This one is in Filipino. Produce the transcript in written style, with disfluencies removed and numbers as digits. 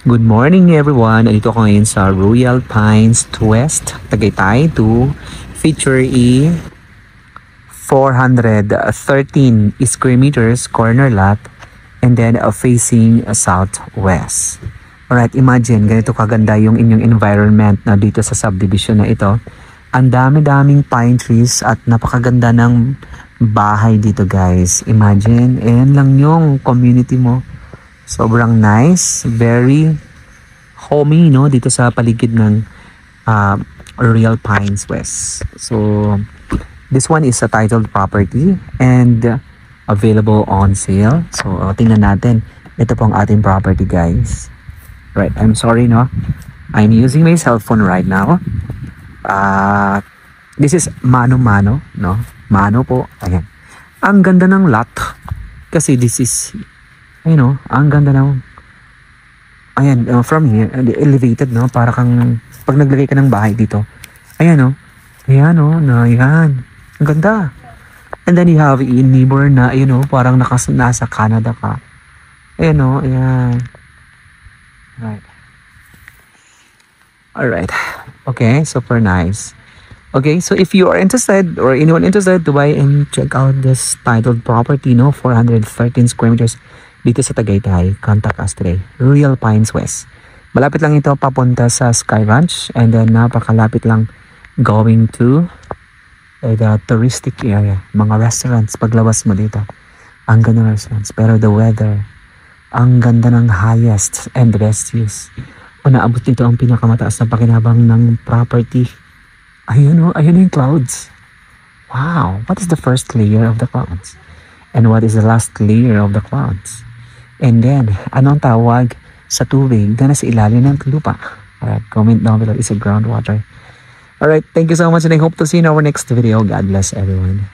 Good morning everyone! Dito ako ngayon sa Royal Pines West, Tagaytay to feature a 413 square meters corner lot and then facing southwest. Alright, imagine ganito kaganda yung inyong environment na dito sa subdivision na ito. Ang dami-daming pine trees at napakaganda ng bahay dito guys. Imagine, ayan lang yung community mo. Sobrang nice, very homey, no, dito sa paligid ng Royal Pines West. So this one is a titled property and available on sale. So tingnan natin, ito pong ating property guys. Right, I'm sorry, no, I'm using my cell phone right now. This is mano-mano, no, mano po. Ayan, ang ganda ng lot kasi this is, you know, ang ganda ng, ayan, from here, elevated, no, para kang, pag naglagay ka ng bahay dito, ayan, no, ayan, no, na, ayan, ang ganda. And then you have a neighbor na, you know, parang nasa Canada ka, ayan, no, ayan, right, alright, okay, super nice. Okay, so if you are interested or anyone interested to buy and check out this titled property, no, 413 square meters dito sa Tagaytay, contact us today. Royal Pines West. Malapit lang ito papunta sa Sky Ranch and then napakalapit lang going to the touristic area. Mga restaurants, paglabas mo dito. Ang ganda ng restaurants. Pero the weather, ang ganda ng highest and the best views. O naabot dito ang pinakamataas na pakinabang ng property. Ayun o, ayun yung clouds. Wow, what is the first layer of the clouds? And what is the last layer of the clouds? And then, anong tawag sa tubig na nasa ilalim ng lupa? Alright, comment down below. It's a groundwater. Alright, thank you so much and I hope to see you in our next video. God bless everyone.